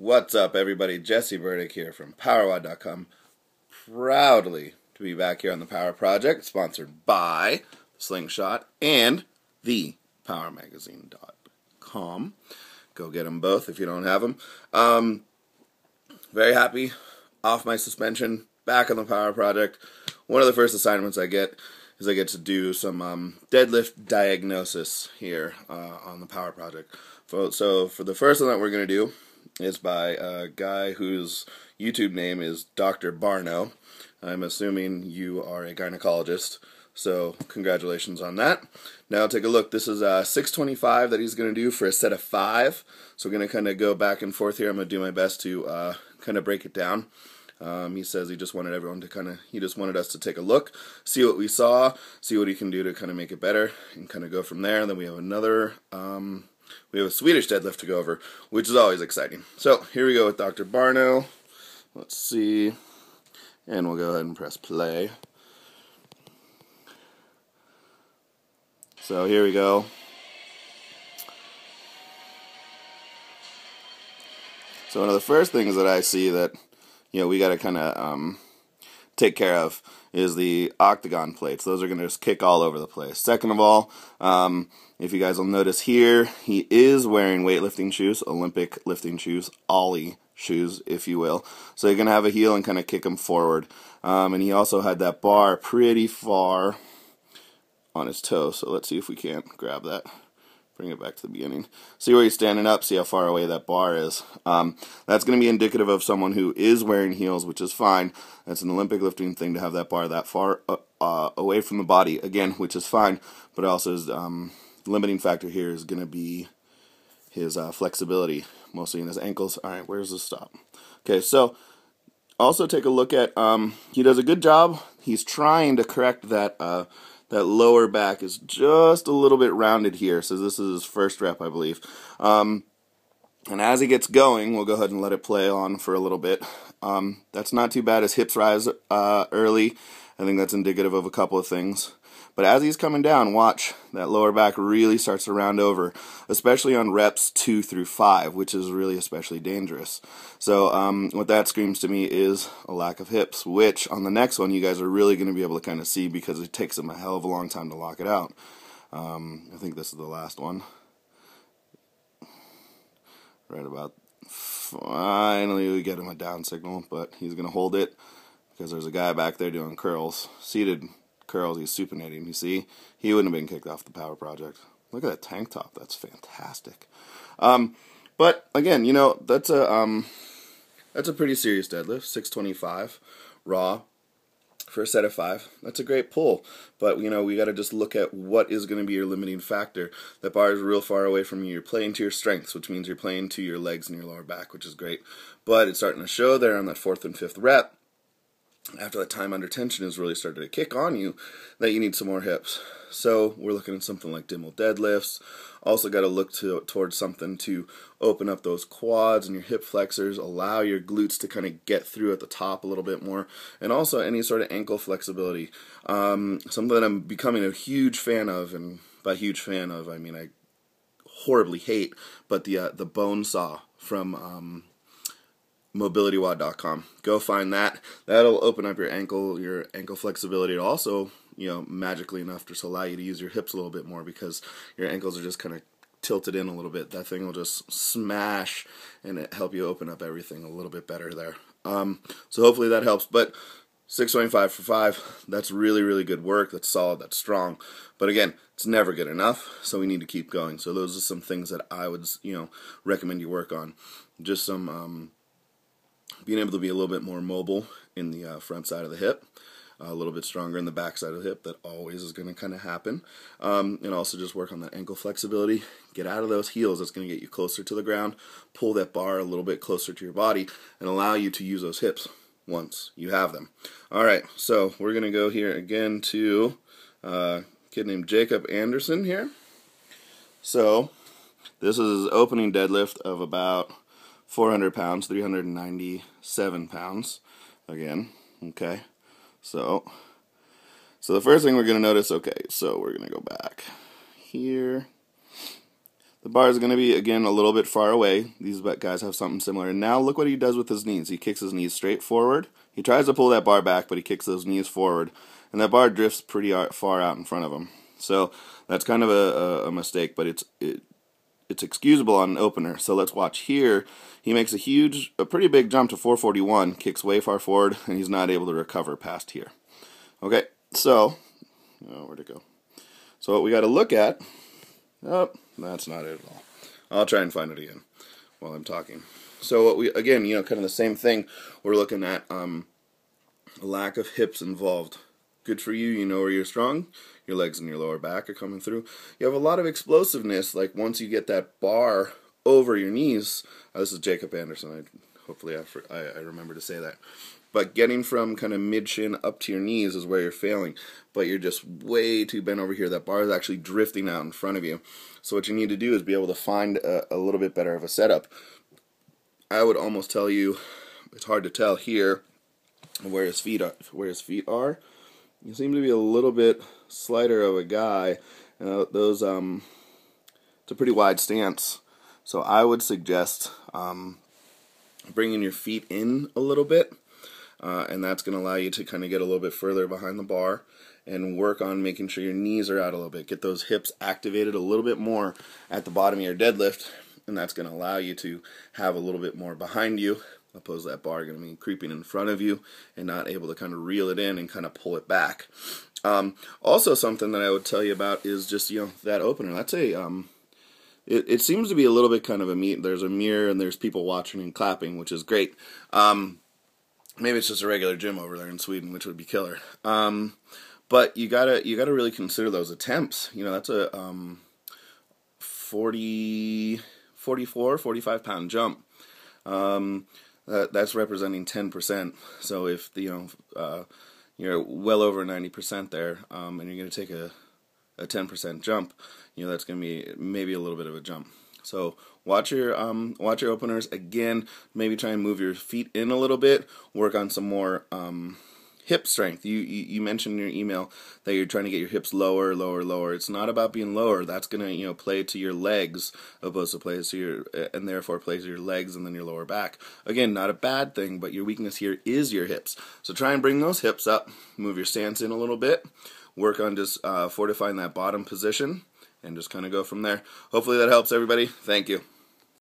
What's up, everybody? Jesse Burdick here from PowerWod.com. Proudly to be back here on the Power Project, sponsored by Slingshot and thepowermagazine.com. Go get them both if you don't have them. Very happy, off my suspension, back on the Power Project. One of the first assignments I get is I get to do some deadlift diagnosis here on the Power Project. So for the first one that we're going to do is by a guy whose YouTube name is Dr. Barno. I'm assuming you are a gynecologist, so congratulations on that. Now take a look. This is 625 that he's going to do for a set of 5. So we're going to kind of go back and forth here. I'm going to do my best to kind of break it down. He says he just wanted everyone to he just wanted us to take a look, see what we saw, see what he can do to kind of make it better, and kind of go from there. And then we have another, we have a Swedish deadlift to go over, which is always exciting. So here we go with Dr. Barno. Let's see, and we'll go ahead and press play. So here we go. So one of the first things that I see that we got to kind of take care of is the octagon plates. Those are going to just kick all over the place. Second of all, if you guys will notice here, he is wearing weightlifting shoes, Olympic lifting shoes, Ollie shoes, if you will. So you're going to have a heel and kind of kick him forward. And he also had that bar pretty far on his toe. So let's see if we can't grab that. Bring it back to the beginning. See where he's standing up, see how far away that bar is. That's going to be indicative of someone who is wearing heels, which is fine. That's an Olympic lifting thing to have that bar that far away from the body, again, which is fine. But also his limiting factor here is going to be his flexibility, mostly in his ankles. All right, where's the stop? Okay, so also take a look at, he does a good job. He's trying to correct that that lower back is just a little bit rounded here. So this is his first rep, I believe. And as he gets going, we'll go ahead and let it play on for a little bit. That's not too bad. His hips rise early. I think that's indicative of a couple of things. But as he's coming down, watch, that lower back really starts to round over, especially on reps 2 through 5, which is really especially dangerous. So what that screams to me is a lack of hips, which on the next one you guys are really going to be able to kind of see because it takes him a hell of a long time to lock it out. I think this is the last one. Right about, finally we get him a down signal, but he's going to hold it because there's a guy back there doing curls, seated curls. He's supinating. You see, he wouldn't have been kicked off the Power Project. Look at that tank top. That's fantastic. But again, that's a pretty serious deadlift. 625 raw for a set of 5. That's a great pull. But we got to just look at what is going to be your limiting factor. That bar is real far away from you. You're playing to your strengths, which means you're playing to your legs and your lower back, which is great. But it's starting to show there on that 4th and 5th rep, after that time under tension has really started to kick on you, that you need some more hips. So we're looking at something like Dimmel deadlifts. Also got to look towards something to open up those quads and your hip flexors, allow your glutes to kind of get through at the top a little bit more, and also any sort of ankle flexibility. Something that I'm becoming a huge fan of, and by huge fan of, I mean I horribly hate, but the bone saw from mobilitywod.com. Go find that. That'll open up your ankle flexibility. It'll also, magically enough, just allow you to use your hips a little bit more because your ankles are just kind of tilted in a little bit. That thing will just smash and it help you open up everything a little bit better there. So hopefully that helps. But 625 for 5, that's really, really good work. That's solid. That's strong. But again, it's never good enough, so we need to keep going. So those are some things that I would, recommend you work on. Just some being able to be a little bit more mobile in the front side of the hip, a little bit stronger in the back side of the hip. That always is going to kind of happen. And also just work on that ankle flexibility. Get out of those heels. That's going to get you closer to the ground. Pull that bar a little bit closer to your body and allow you to use those hips once you have them. Alright, so we're going to go here again to a kid named Jacob Anderson here. So this is his opening deadlift of about 400 pounds, 397 pounds, again, okay, so the first thing we're going to notice, okay, so we're going to go back here. The The bar is going to be, again, a little bit far away. These guys have something similar. And now look what he does with his knees. He kicks his knees straight forward. He tries to pull that bar back, but he kicks those knees forward. And that bar drifts pretty far out in front of him. So that's kind of a mistake, but it's excusable on an opener. So let's watch here. He makes a pretty big jump to 441, kicks way far forward, and he's not able to recover past here. Okay, so, where'd it go? So what we got to look at, oh, that's not it at all. I'll try and find it again while I'm talking. So what we, again, kind of the same thing. We're looking at lack of hips involved. Good for you, you know where you're strong. Your legs and your lower back are coming through. You have a lot of explosiveness, like once you get that bar over your knees. This is Jacob Anderson. Hopefully I remember to say that. But getting from kind of mid-shin up to your knees is where you're failing. But you're just way too bent over here. That bar is actually drifting out in front of you. So what you need to do is be able to find a little bit better of a setup. I would almost tell you, it's hard to tell here where his feet are. You seem to be a little bit slighter of a guy. It's a pretty wide stance. So I would suggest bringing your feet in a little bit. And that's going to allow you to kind of get a little bit further behind the bar and work on making sure your knees are out a little bit. Get those hips activated a little bit more at the bottom of your deadlift, and that's going to allow you to have a little bit more behind you, opposed to that bar going to be creeping in front of you and not able to kind of reel it in and kind of pull it back. Also, something that I would tell you about is just, that opener. That's it seems to be a little bit kind of there's a mirror and there's people watching and clapping, which is great. Maybe it's just a regular gym over there in Sweden, which would be killer. But you gotta really consider those attempts. That's a 45 pound jump. That's representing 10%. So if you're well over 90% there, and you're gonna take a 10% jump, that's gonna be maybe a little bit of a jump. So watch your openers. Again, maybe try and move your feet in a little bit. Work on some more hip strength. You mentioned in your email that you're trying to get your hips lower. It's not about being lower. That's gonna play to your legs opposed to play to and therefore play to your legs and then your lower back. Again, not a bad thing, but your weakness here is your hips. So try and bring those hips up. Move your stance in a little bit. Work on just fortifying that bottom position. And just kind of go from there. Hopefully that helps everybody. Thank you.